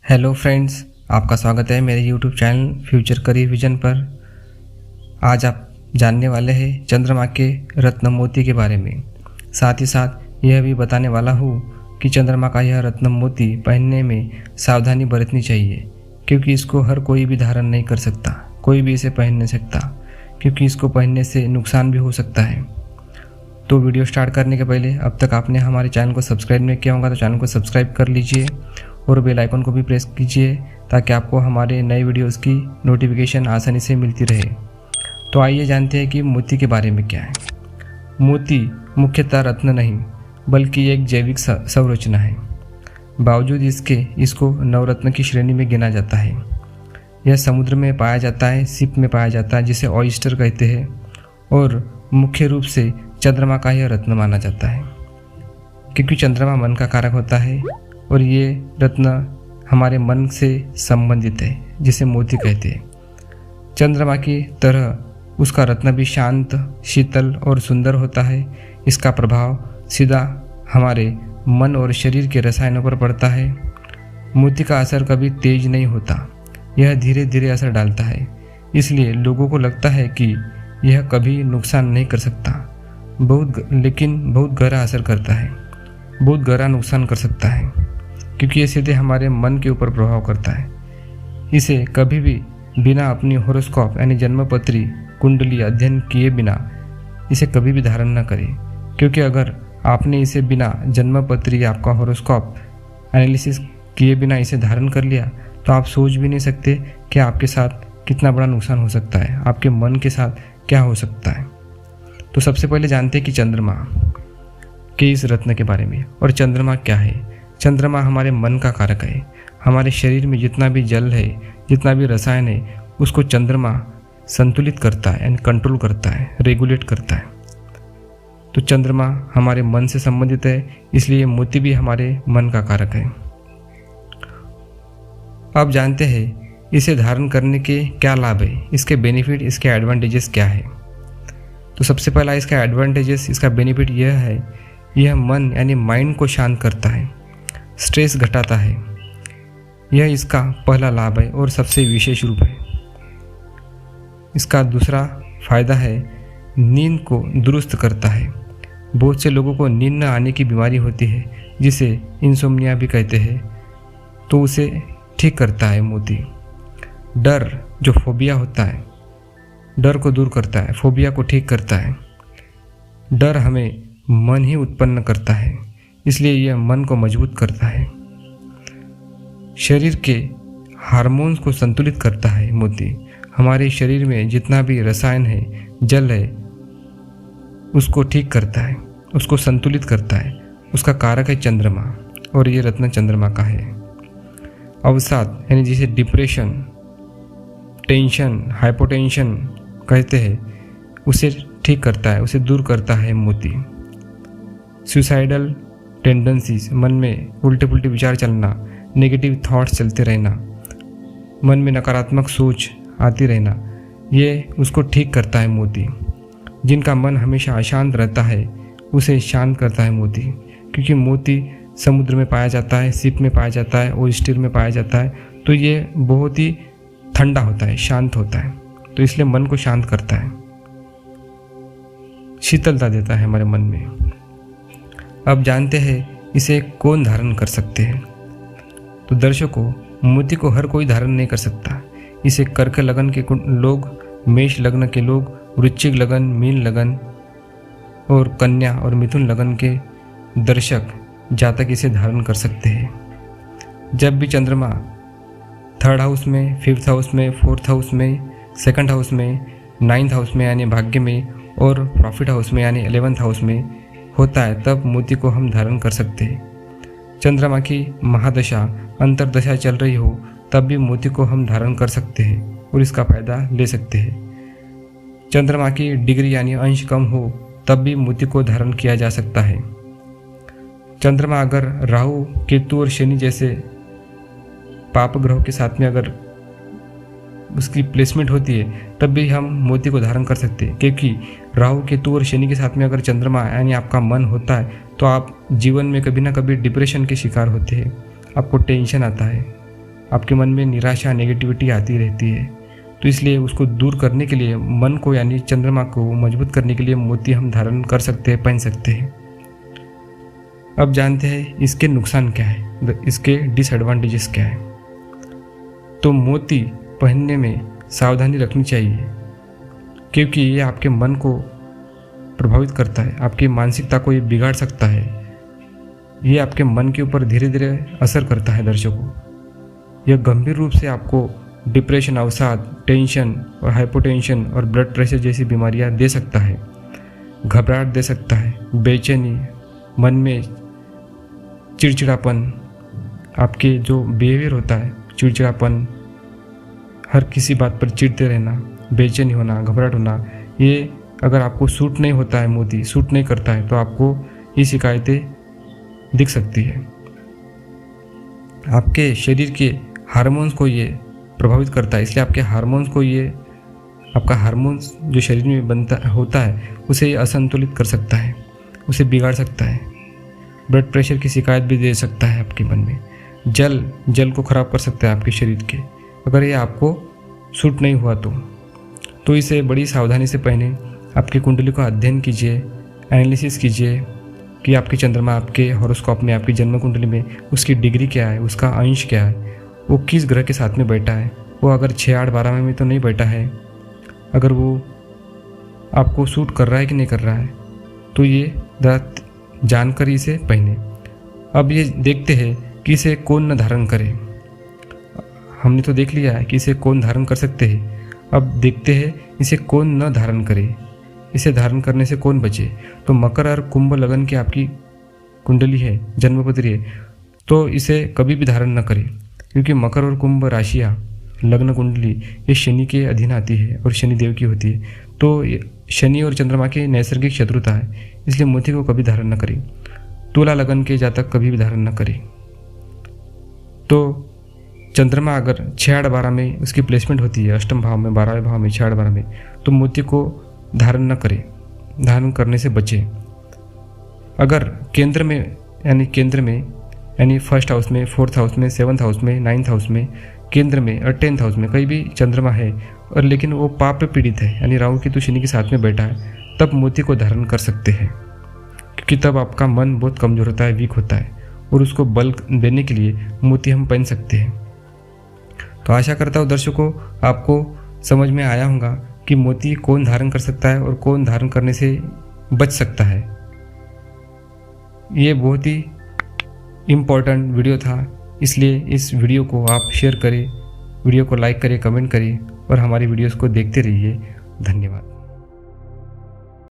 Hello friends, आपका स्वागत है मेरे YouTube channel future career vision पर। आज आप जानने वाले हैं चंद्रमा के रत्न मोती के बारे में। साथ ही साथ यह भी बताने वाला हूँ कि चंद्रमा का यह रत्न मोती पहनने में सावधानी बरतनी चाहिए, क्योंकि इसको हर कोई भी धारण नहीं कर सकता, कोई भी इसे पहन नहीं सकता, क्योंकि इसको पहनने से नुकसान भी हो सकता है। तो वीडियो स्टार्ट करने के पहले अब तक आपने हमारे चैनल को सब्सक्राइब नहीं किया होगा तो चैनल को सब्सक्राइब कर लीजिए और बेल आइकन को भी प्रेस कीजिए ताकि आपको हमारे नए वीडियोस की नोटिफिकेशन आसानी से मिलती रहे। तो आइए जानते हैं कि मोती के बारे में क्या है। मोती मुख्यतः रत्न नहीं बल्कि एक जैविक संरचना है। बावजूद इसको नवरत्न की श्रेणी में गिना जाता है। यह समुद्र में पाया जाता है, सीप में पाया जाता है जिसे ऑयस्टर कहते हैं, और मुख्य रूप से चंद्रमा का यह रत्न माना जाता है, क्योंकि चंद्रमा मन का कारक होता है और ये रत्न हमारे मन से संबंधित है, जिसे मोती कहते हैं। चंद्रमा की तरह उसका रत्न भी शांत, शीतल और सुंदर होता है। इसका प्रभाव सीधा हमारे मन और शरीर के रसायनों पर पड़ता है। मोती का असर कभी तेज नहीं होता, यह धीरे धीरे असर डालता है। इसलिए लोगों को लगता है कि यह कभी नुकसान नहीं कर सकता, लेकिन बहुत गहरा असर करता है, बहुत गहरा नुकसान कर सकता है, क्योंकि ये सीधे हमारे मन के ऊपर प्रभाव करता है। इसे कभी भी बिना अपनी हॉरोस्कोप यानी जन्मपत्री कुंडली अध्ययन किए बिना इसे कभी भी धारण न करें, क्योंकि अगर आपने इसे बिना जन्मपत्री या आपका हॉरोस्कोप एनालिसिस किए बिना इसे धारण कर लिया तो आप सोच भी नहीं सकते कि आपके साथ कितना बड़ा नुकसान हो सकता है, आपके मन के साथ क्या हो सकता है। तो सबसे पहले जानते हैं कि चंद्रमा के इस रत्न के बारे में। और चंद्रमा क्या है? चंद्रमा हमारे मन का कारक है। हमारे शरीर में जितना भी जल है, जितना भी रसायन है, उसको चंद्रमा संतुलित करता है, यानी कंट्रोल करता है, रेगुलेट करता है। तो चंद्रमा हमारे मन से संबंधित है, इसलिए मोती भी हमारे मन का कारक है। अब जानते हैं इसे धारण करने के क्या लाभ है, इसके बेनिफिट, इसके एडवांटेजेस क्या है। तो सबसे पहला इसका एडवांटेजेस, इसका बेनिफिट यह है, यह मन यानी माइंड को शांत करता है, स्ट्रेस घटाता है। यह इसका पहला लाभ है और सबसे विशेष रूप है। इसका दूसरा फायदा है, नींद को दुरुस्त करता है। बहुत से लोगों को नींद न आने की बीमारी होती है, जिसे इंसोम्निया भी कहते हैं, तो उसे ठीक करता है मोती। डर, जो फोबिया होता है, डर को दूर करता है, फोबिया को ठीक करता है। डर हमें मन ही उत्पन्न करता है, इसलिए यह मन को मजबूत करता है। शरीर के हार्मोन्स को संतुलित करता है मोती। हमारे शरीर में जितना भी रसायन है, जल है, उसको ठीक करता है, उसको संतुलित करता है। उसका कारक है चंद्रमा, और ये रत्न चंद्रमा का है। अवसाद यानी जिसे डिप्रेशन, टेंशन, हाइपोटेंशन कहते हैं, उसे ठीक करता है, उसे दूर करता है मोती। सुसाइडल टेंडेंसीज, मन में उल्टे पुल्टे विचार चलना, नेगेटिव थॉट्स चलते रहना, मन में नकारात्मक सोच आती रहना, ये उसको ठीक करता है मोती। जिनका मन हमेशा अशांत रहता है उसे शांत करता है मोती, क्योंकि मोती समुद्र में पाया जाता है, सीप में पाया जाता है, ऑयस्टर में पाया जाता है, तो ये बहुत ही ठंडा होता है, शांत होता है, तो इसलिए मन को शांत करता है, शीतलता देता है हमारे मन में। अब जानते हैं इसे कौन धारण कर सकते हैं। तो दर्शकों, मोती को हर कोई धारण नहीं कर सकता। इसे कर्क लगन के लोग, मेष लग्न के लोग, वृश्चिक लगन, मीन लगन और कन्या और मिथुन लगन के दर्शक, जातक इसे धारण कर सकते हैं। जब भी चंद्रमा 3rd हाउस में, 5th हाउस में, 4th हाउस में, 2nd हाउस में, 9th हाउस में यानी भाग्य में, और प्रॉफिट हाउस में यानी 11th हाउस में होता है, तब मोती को हम धारण कर सकते हैं। चंद्रमा की महादशा, अंतरदशा चल रही हो, तब भी मोती को हम धारण कर सकते हैं और इसका फायदा ले सकते हैं। चंद्रमा की डिग्री यानी अंश कम हो, तब भी मोती को धारण किया जा सकता है। चंद्रमा अगर राहु, केतु और शनि जैसे पाप ग्रहों के साथ में अगर उसकी प्लेसमेंट होती है, तब भी हम मोती को धारण कर सकते हैं, क्योंकि राहु, केतु और शनि के साथ में अगर चंद्रमा यानी आपका मन होता है, तो आप जीवन में कभी ना कभी डिप्रेशन के शिकार होते हैं, आपको टेंशन आता है, आपके मन में निराशा नेगेटिविटी आती रहती है। तो इसलिए उसको दूर करने के लिए मन को यानी चंद्रमा को मजबूत करने के लिए मोती हम धारण कर सकते हैं, पहन सकते हैं। अब जानते हैं इसके नुकसान क्या है, इसके डिसएडवांटेजेस क्या है। तो मोती पहनने में सावधानी रखनी चाहिए, क्योंकि ये आपके मन को प्रभावित करता है, आपकी मानसिकता को ये बिगाड़ सकता है। ये आपके मन के ऊपर धीरे धीरे असर करता है दर्शकों। यह गंभीर रूप से आपको डिप्रेशन, अवसाद, टेंशन और हाइपोटेंशन और ब्लड प्रेशर जैसी बीमारियां दे सकता है, घबराहट दे सकता है, बेचैनी, मन में चिड़चिड़ापन, आपके जो बिहेवियर होता है चिड़चिड़ापन, हर किसी बात पर चिढ़ते रहना, बेचैनी होना, घबराहट होना, ये अगर आपको सूट नहीं होता है, मोती सूट नहीं करता है, तो आपको ये शिकायतें दिख सकती है। आपके शरीर के हार्मोन्स को ये प्रभावित करता है, इसलिए आपके हार्मोन्स को ये, आपका हार्मोन्स जो शरीर में बनता होता है उसे ये असंतुलित कर सकता है, उसे बिगाड़ सकता है। ब्लड प्रेशर की शिकायत भी दे सकता है आपके मन में। जल को ख़राब कर सकता है आपके शरीर के, अगर ये आपको सूट नहीं हुआ तो इसे बड़ी सावधानी से पहने। आपकी कुंडली का अध्ययन कीजिए, एनालिसिस कीजिए कि आपके चंद्रमा आपके हॉरोस्कोप में, आपकी जन्म कुंडली में उसकी डिग्री क्या है, उसका अंश क्या है, वो किस ग्रह के साथ में बैठा है, वो अगर 6, 8, 12 में तो नहीं बैठा है, अगर वो आपको सूट कर रहा है कि नहीं कर रहा है, तो ये जानकर इसे पहने। अब ये देखते हैं कि इसे कौन न धारण करे। हमने तो देख लिया है कि इसे कौन धारण कर सकते हैं, अब देखते हैं इसे कौन न धारण करे, इसे धारण करने से कौन बचे। तो मकर और कुंभ लगन की आपकी कुंडली है, जन्मपत्री है, तो इसे कभी भी धारण न करें, क्योंकि मकर और कुंभ राशियाँ, लग्न कुंडली ये शनि के अधीन आती है और शनि देव की होती है। तो शनि और चंद्रमा की नैसर्गिक शत्रुता है, इसलिए मोती को कभी धारण न करें। तुला लगन के जातक कभी भी धारण न करें। तो चंद्रमा अगर 6, 8, 12 में उसकी प्लेसमेंट होती है, अष्टम भाव में, 12वें भाव में, 6, 8, 12 में, तो मोती को धारण न करें, धारण करने से बचें। अगर केंद्र में यानी फर्स्ट हाउस में, 4th हाउस में, 7th हाउस में, 9th हाउस में, केंद्र में और 10th हाउस में कहीं भी चंद्रमा है और लेकिन वो पाप पे पीड़ित है, यानी राहु की शनि के साथ में बैठा है, तब मोती को धारण कर सकते हैं, क्योंकि तब आपका मन बहुत कमज़ोर होता है, वीक होता है, और उसको बल देने के लिए मोती हम पहन सकते हैं। तो आशा करता हूँ दर्शकों आपको समझ में आया होगा कि मोती कौन धारण कर सकता है और कौन धारण करने से बच सकता है। ये बहुत ही इम्पोर्टेंट वीडियो था, इसलिए इस वीडियो को आप शेयर करें, वीडियो को लाइक करें, कमेंट करें और हमारी वीडियोस को देखते रहिए। धन्यवाद।